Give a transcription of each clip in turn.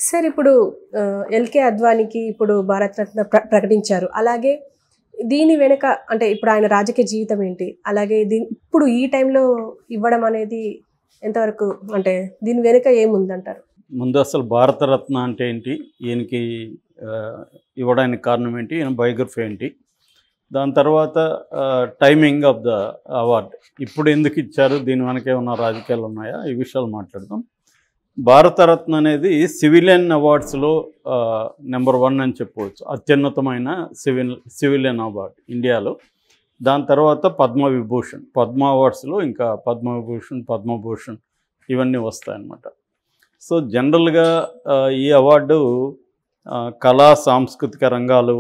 Sir ఇప్పుడు LK అద్వానీకి ఇప్పుడు భారత రత్న ప్రకటించారు. అలాగే దీని వెనక అంటే ఇప్పుడు ఆయన రాజకీయ జీవితం ఏంటి? అలాగే ఇప్పుడు ఈ టైంలో ఇవ్వడం అనేది ఎంతవరకు అంటే దీని వెనక ఏముందంటారు? ముందు అసలు భారతరత్న అంటే ఏంటి, ఈయనకి ఇవ్వడానికి కారణం ఏంటి, ఈయన బయోగ్రఫీ ఏంటి, దాని తర్వాత టైమింగ్ ఆఫ్ ద అవార్డ్, ఇప్పుడు ఎందుకు ఇచ్చారు, దీని వెనక ఏమన్నా రాజకీయాలు ఉన్నాయా, ఈ విషయాలు మాట్లాడదాం. భారతరత్న అనేది సివిలియన్ అవార్డ్స్లో నెంబర్ 1 అని చెప్పవచ్చు, అత్యున్నతమైన సివిలియన్ అవార్డ్ ఇండియాలో. దాని తర్వాత పద్మవిభూషణ్, పద్మ అవార్డ్స్లో ఇంకా పద్మవిభూషణ్, పద్మభూషణ్ ఇవన్నీ వస్తాయన్నమాట. సో జనరల్గా ఈ అవార్డు కళా సాంస్కృతిక రంగాలు,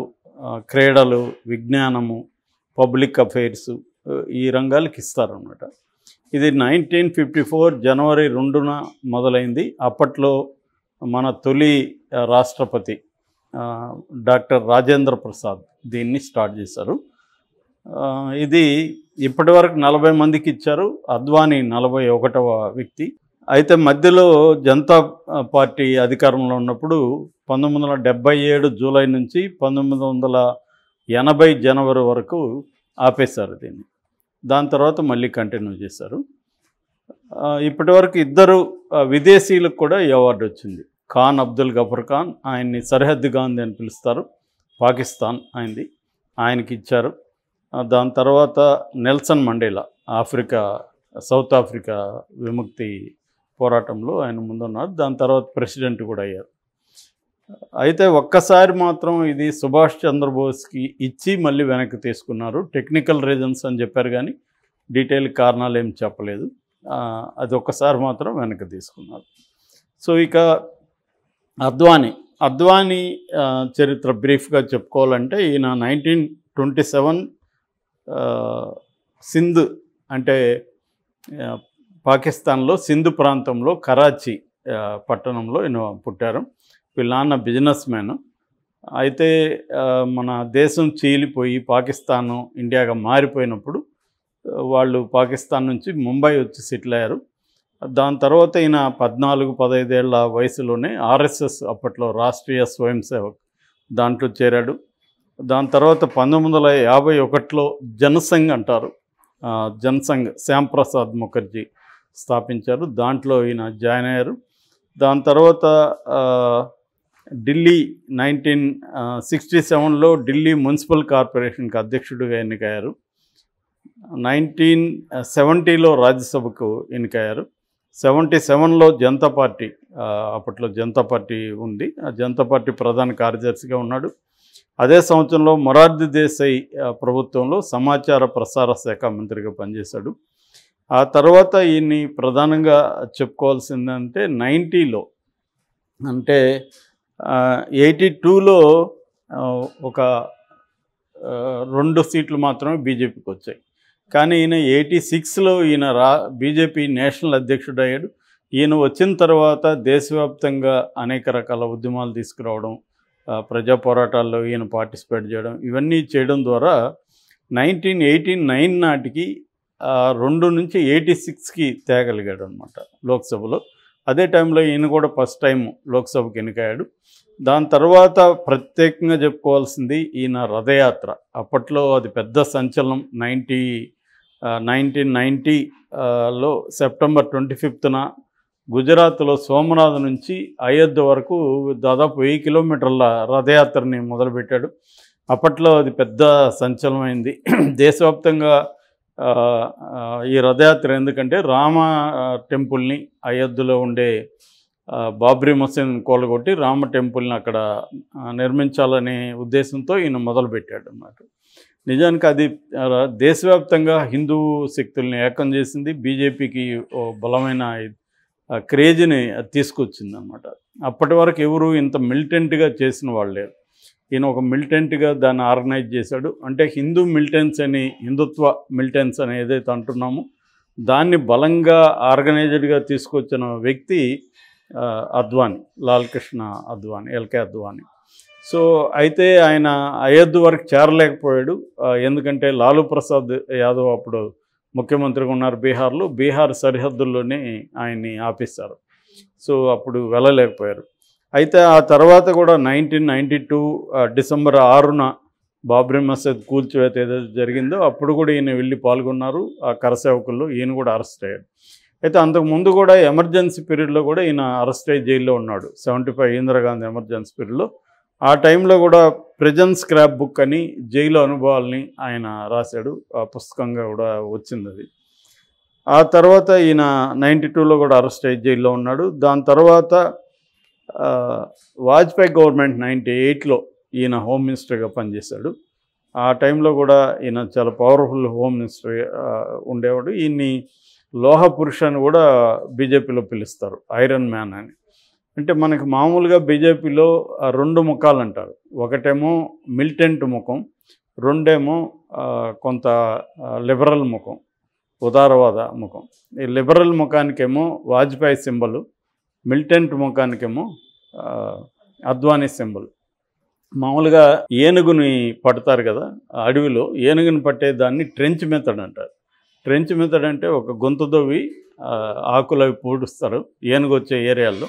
క్రీడలు, విజ్ఞానము, పబ్లిక్ అఫైర్స్ ఈ రంగాలకు ఇస్తారన్నమాట. ఇది 1954 జనవరి 2న మొదలైంది. అప్పట్లో మన తొలి రాష్ట్రపతి డాక్టర్ రాజేంద్ర ప్రసాద్ దీన్ని స్టార్ట్ చేశారు. ఇది ఇప్పటి వరకు 40 మందికి ఇచ్చారు. అద్వానీ 41వ వ్యక్తి. అయితే మధ్యలో జనతా పార్టీ అధికారంలో ఉన్నప్పుడు 1977 జూలై నుంచి 1980 జనవరి వరకు ఆపేశారు దీన్ని. దాని తర్వాత మళ్ళీ కంటిన్యూ చేశారు. ఇప్పటి వరకు 2 విదేశీయులకు కూడా ఈ అవార్డు వచ్చింది. ఖాన్ అబ్దుల్ గఫర్ ఖాన్, ఆయన్ని సరిహద్దు గాంధీ అని పిలుస్తారు, పాకిస్తాన్ ఆయనకి ఇచ్చారు. దాని తర్వాత నెల్సన్ మండేలా, సౌత్ ఆఫ్రికా విముక్తి పోరాటంలో ఆయన ముందున్నారు. దాని తర్వాత ప్రెసిడెంట్ కూడా అయ్యారు. అయితే ఒక్కసారి మాత్రం ఇది సుభాష్ చంద్రబోస్కి ఇచ్చి మళ్ళీ వెనక్కి తీసుకున్నారు. టెక్నికల్ రీజన్స్ అని చెప్పారు కానీ డీటెయిల్ కారణాలు ఏం చెప్పలేదు. అది ఒక్కసారి మాత్రం వెనక్కి తీసుకున్నారు. సో ఇక అద్వానీ చరిత్ర బ్రీఫ్గా చెప్పుకోవాలంటే ఈయన 1927 సింధ్ అంటే పాకిస్తాన్లో సింధు ప్రాంతంలో కరాచీ పట్టణంలో ఈయన పుట్టారు. వీళ్ళ నాన్న బిజినెస్ మ్యాన్. అయితే మన దేశం చీలిపోయి పాకిస్తాను ఇండియాగా మారిపోయినప్పుడు వాళ్ళు పాకిస్తాన్ నుంచి ముంబై వచ్చి సెటిల్ అయ్యారు. దాని తర్వాత ఈయన 14-15 ఏళ్ల వయసులోనే ఆర్ఎస్ఎస్, అప్పట్లో రాష్ట్రీయ స్వయం సేవక్, దాంట్లో చేరాడు. దాని తర్వాత 1951లో జనసంఘ్ అంటారు, జనసంఘ్ శ్యాంప్రసాద్ ముఖర్జీ స్థాపించారు. దాంట్లో ఈయన జాయిన్ అయ్యారు. దాని తర్వాత ఢిల్లీ 1967లో ఢిల్లీ మున్సిపల్ కార్పొరేషన్కి అధ్యక్షుడిగా ఎన్నికయ్యారు. 1970లో రాజ్యసభకు ఎన్నికయ్యారు. 77లో జనతా పార్టీ, అప్పట్లో జనతా పార్టీ ఉంది, ఆ జనతా పార్టీ ప్రధాన కార్యదర్శిగా ఉన్నాడు. అదే సంవత్సరంలో మొరార్జీ దేశాయ్ ప్రభుత్వంలో సమాచార ప్రసార శాఖ మంత్రిగా పనిచేశాడు. ఆ తర్వాత ఈయన్ని ప్రధానంగా చెప్పుకోవాల్సిందంటే 90లో అంటే 82లో ఒక 2 సీట్లు మాత్రమే బీజేపీకి వచ్చాయి. కానీ ఈయన 86లో ఈయన బీజేపీ నేషనల్ అధ్యక్షుడు అయ్యాడు. ఈయన వచ్చిన తర్వాత దేశవ్యాప్తంగా అనేక రకాల ఉద్యమాలు తీసుకురావడం, ప్రజా పోరాటాల్లో ఈయన పార్టిసిపేట్ చేయడం, ఇవన్నీ చేయడం ద్వారా 1989 నాటికి 2 నుంచి 86కి తేగలిగాడు అనమాట లోక్సభలో. అదే టైంలో ఈయన కూడా ఫస్ట్ టైం లోక్సభకి ఎన్నికయ్యాడు. దాని తర్వాత ప్రత్యేకంగా చెప్పుకోవాల్సింది ఈయన రథయాత్ర. అప్పట్లో అది పెద్ద సంచలనం. 1990లో సెప్టెంబర్ 25న గుజరాత్లో సోమనాథ్ నుంచి అయోధ్య వరకు దాదాపు 1000 కిలోమీటర్ల రథయాత్రని మొదలుపెట్టాడు. అప్పట్లో అది పెద్ద సంచలనమైంది దేశవ్యాప్తంగా ఈ రథయాత్ర. ఎందుకంటే రామ టెంపుల్ని, అయోధ్యలో ఉండే బాబ్రీ మసీద్ కూలగొట్టి రామ టెంపుల్ని అక్కడ నిర్మించాలనే ఉద్దేశంతో ఈయన మొదలుపెట్టాడు అన్నమాట. నిజానికి అది దేశవ్యాప్తంగా హిందూ శక్తుల్ని ఏకం చేసింది, బీజేపీకి బలమైన క్రేజ్ని తీసుకొచ్చింది అన్నమాట. అప్పటి వరకు ఎవరు ఇంత మిలిటెంట్గా చేసిన వాళ్ళు లేరు. ఈయన ఒక మిలిటెంట్గా దాన్ని ఆర్గనైజ్ చేశాడు. అంటే హిందూ మిలిటెన్స్ అని, హిందుత్వ మిలిటెన్స్ అని ఏదైతే అంటున్నామో దాన్ని బలంగా ఆర్గనైజ్డ్గా తీసుకొచ్చిన వ్యక్తి అద్వానీ, లాల్ కృష్ణ అద్వానీ, ఎల్కే అద్వానీ. సో అయితే ఆయన అయోధ్య వరకు చేరలేకపోయాడు. ఎందుకంటే లాలూ ప్రసాద్ యాదవ్ అప్పుడు ముఖ్యమంత్రిగా ఉన్నారు బీహార్లో. బీహార్ సరిహద్దుల్లోనే ఆయన్ని ఆపేశారు. సో అప్పుడు వెళ్ళలేకపోయారు. అయితే ఆ తర్వాత కూడా 1992 డిసెంబర్ 6న బాబ్రీ మసీద్ కూల్చివేత ఏదైతే జరిగిందో అప్పుడు కూడా ఈయన వెళ్ళి పాల్గొన్నారు. ఆ కరసేవకుల్లో ఈయన కూడా అరెస్ట్ అయ్యాడు. అయితే అంతకుముందు కూడా ఎమర్జెన్సీ పీరియడ్లో కూడా ఈయన అరెస్ట్ అయ్యి జైల్లో ఉన్నాడు. 75 ఇందిరాగాంధీ ఎమర్జెన్సీ పీరియడ్లో. ఆ టైంలో కూడా ప్రిజన్ స్క్రాప్ బుక్ అని జైలు అనుభవాల్ని ఆయన రాశాడు. ఆ పుస్తకంగా కూడా వచ్చింది అది. ఆ తర్వాత ఈయన 92లో కూడా అరెస్ట్ అయ్యి జైల్లో ఉన్నాడు. దాని తర్వాత వాజ్పేయి గవర్నమెంట్ 98లో ఈయన హోమ్ మినిస్టర్గా పనిచేశాడు. ఆ టైంలో కూడా ఈయన చాలా పవర్ఫుల్ హోమ్ మినిస్టర్ ఉండేవాడు. ఈయన్ని లోహ పురుష అని కూడా బీజేపీలో పిలుస్తారు, ఐరన్ మ్యాన్ అని. అంటే మనకి మామూలుగా బీజేపీలో 2 ముఖాలు అంటారు. ఒకటేమో మిలిటెంట్ ముఖం, రెండేమో కొంత లిబరల్ ముఖం, ఉదారవాద ముఖం. ఈ లిబరల్ ముఖానికేమో వాజ్పేయి సింబల్, మిలిటెంట్ ముఖానికేమో అద్వానీ సింబల్. మామూలుగా ఏనుగుని పడతారు కదా అడవిలో, ఏనుగుని పట్టేదాన్ని ట్రెంచ్ మెథడ్ అంటారు. ట్రెంచ్ మెథడ్ అంటే ఒక గొంతు దవ్వి ఆకులు అవి పూడుస్తారు ఏనుగు వచ్చే ఏరియాల్లో.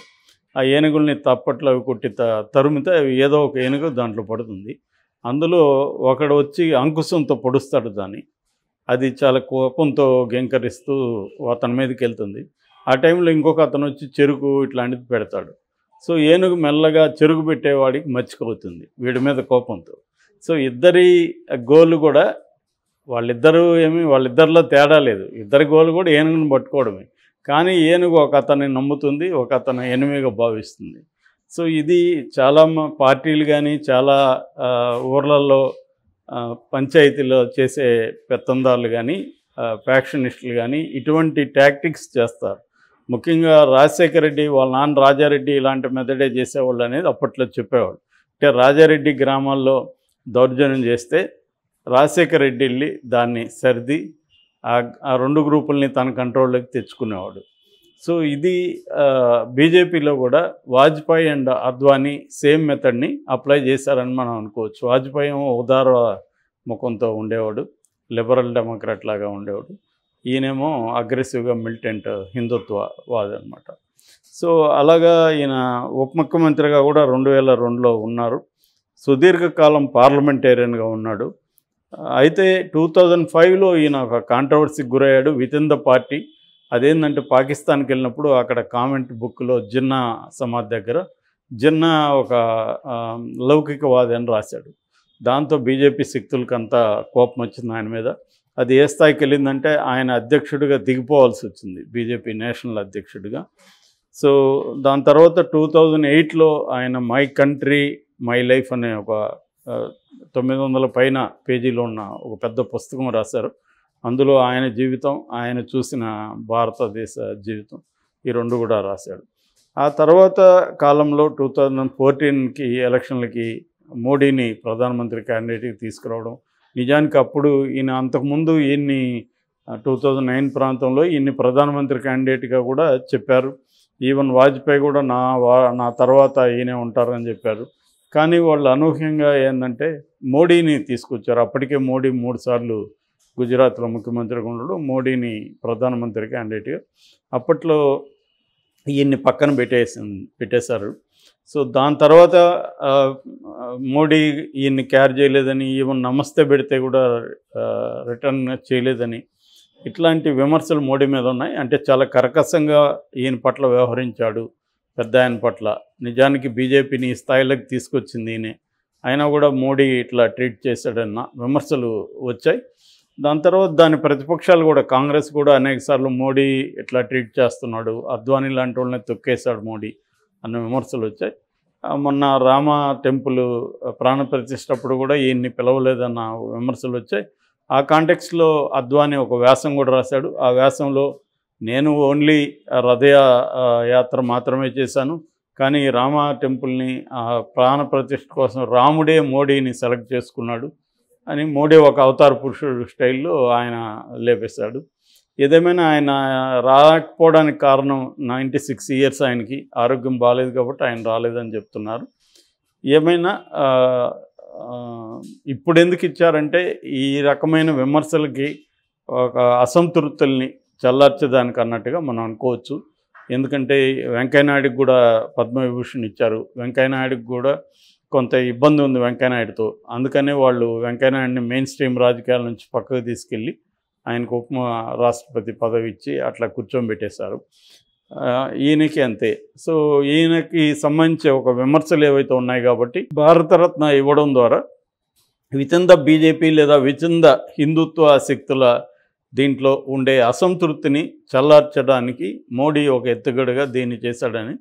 ఆ ఏనుగుల్ని తప్పట్లు అవి కొట్టి తరుమితే అవి ఏదో ఒక ఏనుగు దాంట్లో పడుతుంది. అందులో ఒకడు వచ్చి అంకుశంతో పొడుస్తాడు దాన్ని. అది చాలా కోపంతో గెంకరిస్తూ అతని మీదకి వెళ్తుంది. ఆ టైంలో ఇంకొక అతను వచ్చి చెరుకు ఇట్లాంటిది పెడతాడు. సో ఏనుగు మెల్లగా చెరుకు పెట్టేవాడికి మర్చిపోతుంది వీడి మీద కోపంతో. సో ఇద్దరి గోలు కూడా వాళ్ళిద్దరిలో తేడా లేదు. ఇద్దరి గోలు కూడా ఏనుగుని పట్టుకోవడమే. కానీ ఏనుగు ఒక అతన్ని నమ్ముతుంది, ఒక అతను ఎనిమిగా భావిస్తుంది. సో ఇది చాలా పార్టీలు కానీ చాలా ఊర్లలో పంచాయతీలో చేసే పెత్తందారులు కానీ ఫ్యాక్షనిస్టులు కానీ ఇటువంటి టాక్టిక్స్ చేస్తారు. ముఖ్యంగా రాజశేఖర రెడ్డి వాళ్ళ నాన్న రాజారెడ్డి ఇలాంటి మెథడే చేసేవాళ్ళు అనేది అప్పట్లో చెప్పేవాళ్ళు. అంటే రాజారెడ్డి గ్రామాల్లో దౌర్జన్యం చేస్తే రాజశేఖర రెడ్డి వెళ్ళి దాన్ని సర్ది ఆ 2 గ్రూపుల్ని తన కంట్రోల్లోకి తెచ్చుకునేవాడు. సో ఇది బీజేపీలో కూడా వాజ్పేయి అండ్ అద్వానీ సేమ్ మెథడ్ని అప్లై చేశారని మనం అనుకోవచ్చు. వాజ్పేయి ఏమో ఉదార ముఖంతో ఉండేవాడు, లిబరల్ డెమోక్రాట్ లాగా ఉండేవాడు. ఈయనేమో అగ్రెసివ్గా మిలిటెంట్ హిందుత్వవాది అనమాట. సో అలాగా ఈయన ఉప ముఖ్యమంత్రిగా కూడా 2002లో ఉన్నారు. సుదీర్ఘకాలం పార్లమెంటేరియన్గా ఉన్నాడు. అయితే 2005లో ఈయన ఒక కాంట్రవర్సీకి గురయ్యాడు వితిన్ ద పార్టీ. అదేంటంటే పాకిస్తాన్కి వెళ్ళినప్పుడు అక్కడ కామెంట్ బుక్లో జిన్నా సమాధి దగ్గర జిన్నా ఒక లౌకికవాది అని రాశాడు. దాంతో బీజేపీ శక్తులకంతా కోపం వచ్చింది ఆయన మీద. అది ఏ స్థాయికి వెళ్ళిందంటే ఆయన అధ్యక్షుడిగా దిగిపోవాల్సి వచ్చింది, బీజేపీ నేషనల్ అధ్యక్షుడిగా. సో దాని తర్వాత 2008లో ఆయన మై కంట్రీ మై లైఫ్ అనే ఒక 900 పైన పేజీలో ఉన్న ఒక పెద్ద పుస్తకం రాశారు. అందులో ఆయన జీవితం, ఆయన చూసిన భారతదేశ జీవితం, ఈ 2 కూడా రాశాడు. ఆ తర్వాత కాలంలో 2014కి ఎలక్షన్లకి మోడీని ప్రధానమంత్రి క్యాండిడేట్కి తీసుకురావడం. నిజానికి అప్పుడు ఈయన అంతకుముందు ఈయన్ని 2009 ప్రాంతంలో ఈయన్ని ప్రధానమంత్రి క్యాండిడేట్గా కూడా చెప్పారు. ఈవెన్ వాజ్పేయి కూడా నా తర్వాత ఈయనే ఉంటారని చెప్పారు. కానీ వాళ్ళు అనూహ్యంగా ఏంటంటే మోడీని తీసుకొచ్చారు. అప్పటికే మోడీ 3 సార్లు గుజరాత్లో ముఖ్యమంత్రిగా ఉండడు, మోడీని ప్రధానమంత్రి క్యాండిడేట్గా. అప్పట్లో ఈయన్ని పక్కన పెట్టేశారు. సో దాని తర్వాత మోడీ ఈయన్ని కేర్ చేయలేదని, ఈవెన్ నమస్తే పెడితే కూడా రిటర్న్ చేయలేదని ఇట్లాంటి విమర్శలు మోడీ మీద ఉన్నాయి. అంటే చాలా కర్కశంగా ఈయన పట్ల వ్యవహరించాడు, పెద్ద ఆయన పట్ల. నిజానికి బీజేపీని ఈ స్థాయిలోకి తీసుకొచ్చింది ఈయనే, అయినా కూడా మోడీ ఇట్లా ట్రీట్ చేశాడన్న విమర్శలు వచ్చాయి. దాని తర్వాత దాని ప్రతిపక్షాలు కూడా, కాంగ్రెస్ కూడా అనేకసార్లు మోడీ ఇట్లా ట్రీట్ చేస్తున్నాడు, అద్వానీ లాంటి వాళ్ళని తొక్కేశాడు మోడీ అన్న విమర్శలు వచ్చాయి. మొన్న రామ టెంపుల్ ప్రాణప్రతిష్ఠప్పుడు కూడా ఈయన్ని పిలవలేదన్న విమర్శలు వచ్చాయి. ఆ కాంటెక్స్లో అద్వానీ ఒక వ్యాసం కూడా రాశాడు. ఆ వ్యాసంలో నేను ఓన్లీ రథయాత్ర మాత్రమే చేశాను, కానీ రామ టెంపుల్ని ప్రాణప్రతిష్ఠ కోసం రాముడే మోడీని సెలెక్ట్ చేసుకున్నాడు అని మోడీ ఒక అవతార పురుషుడు స్టైల్లో ఆయన లేపేశాడు. ఏదేమైనా ఆయన రాకపోవడానికి కారణం 96 ఇయర్స్, ఆయనకి ఆరోగ్యం బాగాలేదు కాబట్టి ఆయన రాలేదని చెప్తున్నారు. ఏమైనా ఇప్పుడు ఎందుకు ఇచ్చారంటే ఈ రకమైన విమర్శలకి ఒక అసంతృప్తుల్ని చల్లార్చేదానికి అన్నట్టుగా మనం అనుకోవచ్చు. ఎందుకంటే వెంకయ్యనాయుడికి కూడా పద్మవిభూషణ్ ఇచ్చారు. వెంకయ్యనాయుడికి కూడా కొంత ఇబ్బంది ఉంది వెంకయ్యనాయుడితో. అందుకనే వాళ్ళు వెంకయ్యనాయుడిని మెయిన్ స్ట్రీమ్ రాజకీయాల నుంచి పక్కకు తీసుకెళ్ళి ఆయనకు రాష్ట్రపతి పదవి ఇచ్చి అట్లా కూర్చోబెట్టేశారు. ఈయనకి అంతే. సో ఈయనకి సంబంధించి ఒక విమర్శలు ఏవైతే ఉన్నాయి కాబట్టి భారతరత్న ఇవ్వడం ద్వారా వితిన్ ద బీజేపీ లేదా వితిన్ ద హిందుత్వ శక్తుల దీంట్లో ఉండే అసంతృప్తిని చల్లార్చడానికి మోడీ ఒక ఎత్తుగడగా దీన్ని చేశాడని